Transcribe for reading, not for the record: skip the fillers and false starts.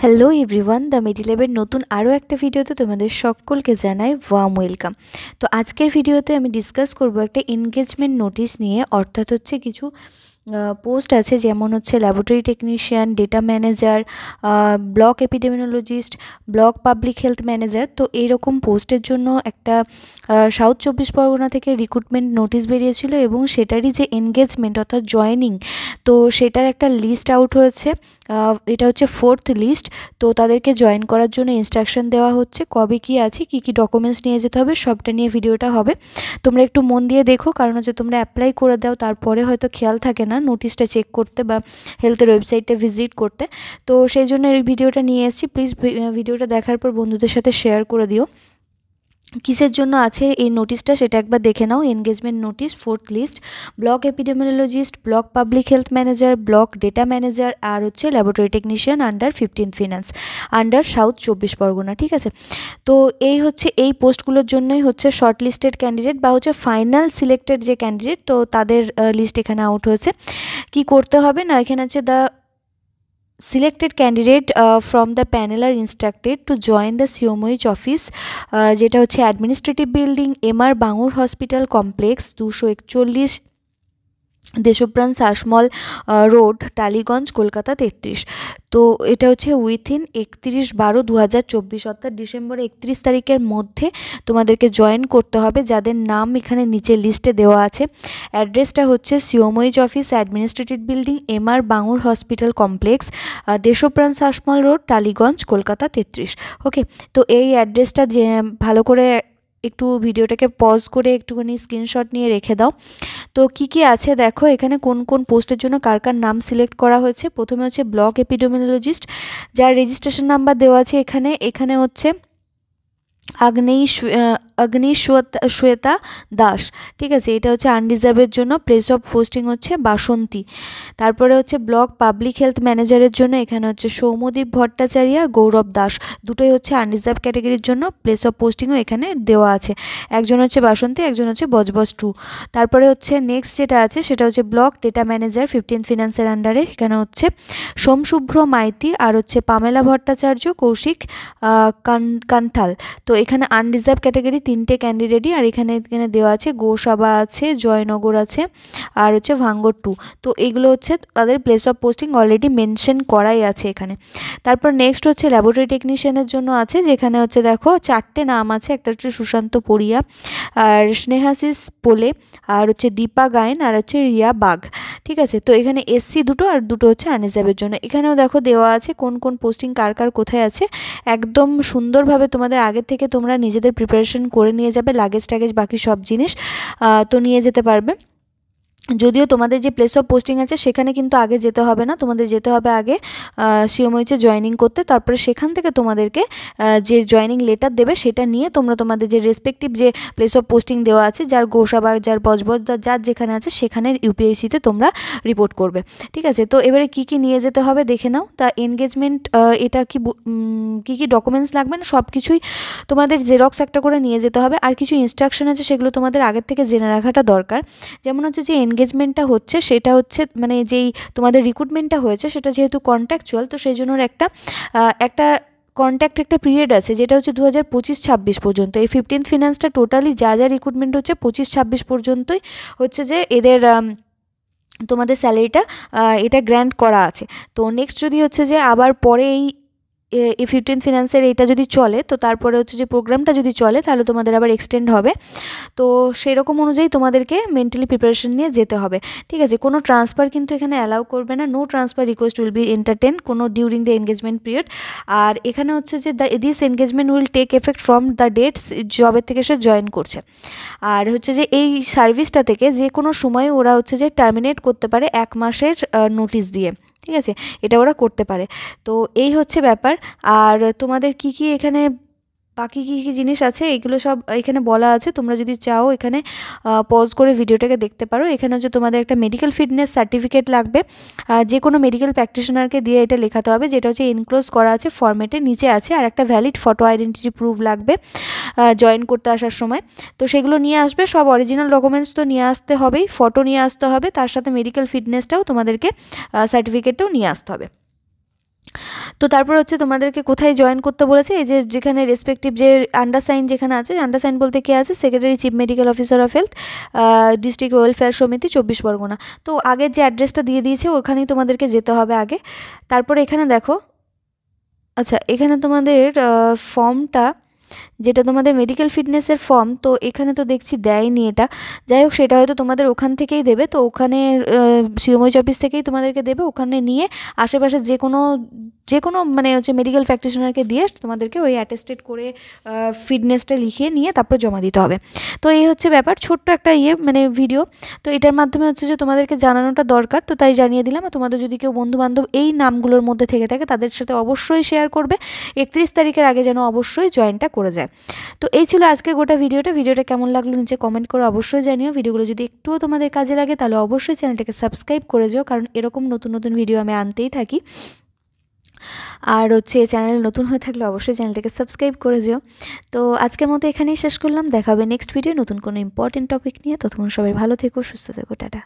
Hello everyone, the মিডিলেবের নতুন আরও একটা ভিডিওতে তোমাদের সকলকে জানাই ওয়ার্ম ওয়েলকাম। তো আজকের ভিডিওতে আমি ডিসকাস করব একটা এনগেজমেন্ট নোটিশ নিয়ে। অর্থাৎ হচ্ছে কিছু পোস্ট আছে, যেমন হচ্ছে laboratory technician, data manager, block epidemiologist, block public health manager. তো এইরকম পোস্টের জন্য একটা সাউথ 24 পরগনা থেকে রিক্রুটমেন্ট নোটিশ বেরিয়েছিল এবং সেটারই যে এনগেজমেন্ট অর্থাৎ জয়েনিং, তো সেটার একটা লিস্ট আউট হয়েছে। এটা হচ্ছে 4th লিস্ট। তো তাদেরকে জয়েন করার জন্য ইনস্ট্রাকশন দেওয়া হচ্ছে, কবে কী আছে, কী কী ডকুমেন্টস নিয়ে যেতে হবে, সবটা নিয়ে ভিডিওটা হবে। তোমরা একটু মন দিয়ে দেখো, কারণ হচ্ছে তোমরা অ্যাপ্লাই করে দাও, তারপরে হয়তো খেয়াল থাকে না নোটিশটা চেক করতে বা হেলথের ওয়েবসাইটটা ভিজিট করতে। তো সেই জন্য এই ভিডিওটা নিয়ে এসেছি। প্লিজ ভিডিওটা দেখার পর বন্ধুদের সাথে শেয়ার করে দিও কিসের জন্য আছে এই নোটিশটা, সেটা একবার দেখে নাও। Engagement notice 4th list, block epidemiologist, block public health manager, block data manager, আর হচ্ছে laboratory technician under 15th finance under south 24 Parganas. ঠিক আছে, তো এই হচ্ছে এই পোস্টগুলোর জন্যই হচ্ছে শর্ট লিস্টেড ক্যান্ডিডেট বা হচ্ছে ফাইনাল সিলেক্টেড যে ক্যান্ডিডেট, তো তাদের লিস্ট এখানে আউট হয়েছে। কি করতে হবে না, এখানে হচ্ছে the selected candidate from the panel are instructed to join the CMOH office, যেটা হচ্ছে administrative building, MR Bangur hospital complex, 241 Deshapran Sasmal road, Tollygunge, Kolkata 33। তো এটা হচ্ছে উইথিন 31/12/2024 অর্থাৎ ডিসেম্বর 31 তারিখের মধ্যে তোমাদেরকে জয়েন করতে হবে, যাদের নাম এখানে নিচের লিস্টে দেওয়া আছে। অ্যাড্রেসটা হচ্ছে সিওমইজ office, administrative building, MR Bangur hospital complex, Deshapran Sasmal road, Tollygunge, Kolkata 33। Okay, তো এই অ্যাড্রেসটা যে ভালো করে একটু ভিডিওটাকে পজ করে একটুখানি স্ক্রিনশট নিয়ে রেখে দাও। তো কি কি আছে দেখো, এখানে কোন কোন পোস্টের জন্য কার কার নাম সিলেক্ট করা হয়েছে। প্রথমে হচ্ছে ব্লক এপিডেমিওলজিস্ট, যার রেজিস্ট্রেশন নাম্বার দেওয়া আছে এখানে হচ্ছে শ্বেতা দাস। ঠিক আছে, এটা হচ্ছে আনরিজার্ভের জন্য, প্লেস অফ পোস্টিং হচ্ছে বাসন্তী। তারপরে হচ্ছে ব্লক পাবলিক হেলথ ম্যানেজারের জন্য এখানে হচ্ছে সৌম্যদীপ ভট্টাচার্য, গৌরব দাস, দুটোই হচ্ছে আনরিজার্ভ ক্যাটাগরির জন্য, প্লেস অফ পোস্টিংও এখানে দেওয়া আছে। একজন হচ্ছে বাসন্তী, একজন হচ্ছে বজবজ 2। তারপরে হচ্ছে নেক্সট যেটা আছে সেটা হচ্ছে ব্লক ডেটা ম্যানেজার 15th ফিনান্সের আন্ডারে, এখানে হচ্ছে সোমশুভ্র মাইতি আর হচ্ছে পামেলা ভট্টাচার্য, কৌশিক কান্ঠাল। তো এখানে আনরিজার্ভ ক্যাটাগরি 3টে ক্যান্ডিডেটই, আর এখানে দেওয়া আছে গোসাবা আছে, জয়নগর আছে, আর হচ্ছে ভাঙ্গর 2। তো এগুলো হচ্ছে তাদের place of posting already mention করাই আছে এখানে। তারপর নেক্সট হচ্ছে ল্যাবরেটরি টেকনিশিয়ানের জন্য আছে, যেখানে হচ্ছে দেখো 4টে নাম আছে। একটা হচ্ছে সুশান্ত পরিয়া, আর স্নেহাশিস পোলে, আর হচ্ছে দীপা গায়েন, আর হচ্ছে রিয়া বাগ। ঠিক আছে, তো এখানে SC দুটো আর দুটো হচ্ছে আনরিজার্ভের জন্য। এখানেও দেখো দেওয়া আছে কোন কোন পোস্টিং কার কার কোথায় আছে। একদম সুন্দরভাবে তোমাদের আগে থেকে তোমরা নিজেদের প্রিপারেশন করে নিয়ে যাবে, লাগেজ টাগেজ বাকি সব জিনিস তো নিয়ে যেতে পারবে। যদিও তোমাদের যে প্লেস অফ পোস্টিং আছে সেখানে কিন্তু আগে যেতে হবে না, তোমাদের যেতে হবে আগে সিওমইচে জয়েনিং করতে। তারপরে সেখান থেকে তোমাদেরকে যে জয়েনিং লেটার দেবে সেটা নিয়ে তোমরা তোমাদের যে রেসপেক্টিভ যে প্লেস অফ পোস্টিং দেওয়া আছে, যার গোসাবা, যার বজবজ, যার যেখানে আছে সেখানের UPSCতে তোমরা রিপোর্ট করবে। ঠিক আছে, তো এবারে কি কি নিয়ে যেতে হবে দেখে নাও। তা এনগেজমেন্ট এটা কি ডকুমেন্টস লাগবে না, সব কিছুই তোমাদের জেরক্স একটা করে নিয়ে যেতে হবে। আর কিছু ইনস্ট্রাকশন আছে, সেগুলো তোমাদের আগের থেকে জেনে রাখাটা দরকার। যেমন হচ্ছে যে এনগেজমেন্টটা হচ্ছে, সেটা হচ্ছে মানে যেই তোমাদের রিক্রুটমেন্টটা হয়েছে সেটা যেহেতু কন্ট্রাকচুয়াল, তো সেই জন্য একটা কন্ট্যাক্ট একটা পিরিয়ড আছে, যেটা হচ্ছে 2025-26 পর্যন্ত। এই 15th ফিনান্সটা টোটালি যা রিক্রুটমেন্ট হচ্ছে 25-26 পর্যন্তই হচ্ছে যে এদের তোমাদের স্যালারিটা এটা গ্র্যান্ট করা আছে। তো নেক্সট যদি হচ্ছে যে আবার পরে এই 15th ফিনান্সের এটা যদি চলে, তো তারপরে হচ্ছে যে প্রোগ্রামটা যদি চলে, তাহলে তোমাদের আবার এক্সটেন্ড হবে। তো সেরকম অনুযায়ী তোমাদেরকে মেন্টালি প্রিপারেশন নিয়ে যেতে হবে। ঠিক আছে, কোনো ট্রান্সফার কিন্তু এখানে অ্যালাউ করবে না, no transfer request will be entertain কোনো ডিউরিং দ্য এনগেজমেন্ট পিরিয়ড। আর এখানে হচ্ছে যে this engagement will take effect from the dates জবের থেকে সে জয়েন করছে। আর হচ্ছে যে এই সার্ভিসটা থেকে যে কোনো সময় ওরা হচ্ছে যে টার্মিনেট করতে পারে 1 মাসের নোটিশ দিয়ে। ঠিক আছে, এটা ওরা করতে পারে। তো এই হচ্ছে ব্যাপার। আর তোমাদের কি কি এখানে বাকি কী কী জিনিস আছে এগুলো সব এখানে বলা আছে, তোমরা যদি চাও এখানে পজ করে ভিডিওটাকে দেখতে পারো। এখানে হচ্ছে তোমাদের একটা মেডিকেল ফিটনেস সার্টিফিকেট লাগবে, যে কোনো মেডিকেল প্র্যাকটিশনারকে দিয়ে এটা লেখাতে হবে, যেটা হচ্ছে এনক্লোজ করা আছে ফরম্যাটে নিচে আছে। আর একটা ভ্যালিড ফটো আইডেন্টিটি প্রুফ লাগবে জয়েন করতে আসার সময়। তো সেগুলো নিয়ে আসবে, সব অরিজিনাল ডকুমেন্টস তো নিয়ে আসতে হবেই, ফটো নিয়ে আসতে হবে, তার সাথে মেডিকেল ফিটনেসটাও তোমাদেরকে সার্টিফিকেটটাও নিয়ে আসতে হবে। তো তারপর হচ্ছে তোমাদেরকে কোথায় জয়েন করতে বলেছে, এই যে যেখানে রেসপেক্টিভ যে আন্ডারসাইন যেখানে আছে, আন্ডারসাইন বলতে কে আছে, secretary chief medical officer of health, district welfare সমিতি 24 পরগনা। তো আগের যে অ্যাড্রেসটা দিয়ে দিয়েছে ওখানেই তোমাদেরকে যেতে হবে আগে। তারপরে এখানে দেখো, আচ্ছা এখানে তোমাদের ফর্মটা, যেটা তোমাদের মেডিকেল ফিটনেসের ফর্ম, তো এখানে তো দেখছি দেয়নি এটা। যাই হোক, সেটা হয়তো তোমাদের ওখান থেকেই দেবে। তো ওখানে সিএমওইচ অফিস থেকেই তোমাদেরকে দেবে। ওখানে নিয়ে আশেপাশে যে কোনো মানে হচ্ছে মেডিকেল প্র্যাকটিশনারকে দিয়ে তোমাদেরকে ওই অ্যাটেস্টেড করে ফিটনেসটা লিখিয়ে নিয়ে তারপর জমা দিতে হবে। তো এই হচ্ছে ব্যাপার, ছোট্ট একটা মানে ভিডিও। তো এটার মাধ্যমে হচ্ছে যে তোমাদেরকে জানানোটা দরকার, তো তাই জানিয়ে দিলাম। আর তোমাদের যদি কেউ বন্ধুবান্ধব এই নামগুলোর মধ্যে থেকে থাকে তাদের সাথে অবশ্যই শেয়ার করবে, 31 তারিখের আগে যেন অবশ্যই জয়েনটা করে যায়। তো এই ছিল আজকে গোটা ভিডিওটা কেমন লাগলো নিচে কমেন্ট করে অবশ্যই জানিও। ভিডিওগুলো যদি একটুও তোমাদের কাজে লাগে তাহলে অবশ্যই চ্যানেলটাকে সাবস্ক্রাইব করে যাও, কারণ এরকম নতুন নতুন ভিডিও আমি আনতেই থাকি। আর হচ্ছে চ্যানেল নতুন হয়ে থাকলে অবশ্যই চ্যানেলটাকে সাবস্ক্রাইব করে যেও। তো আজকের মতো এখানেই শেষ করলাম, দেখা হবে নেক্সট ভিডিও নতুন কোনো ইম্পর্টেন্ট টপিক নিয়ে। ততক্ষণ সবাই ভালো থেকো, সুস্থ থেকো, টাটা।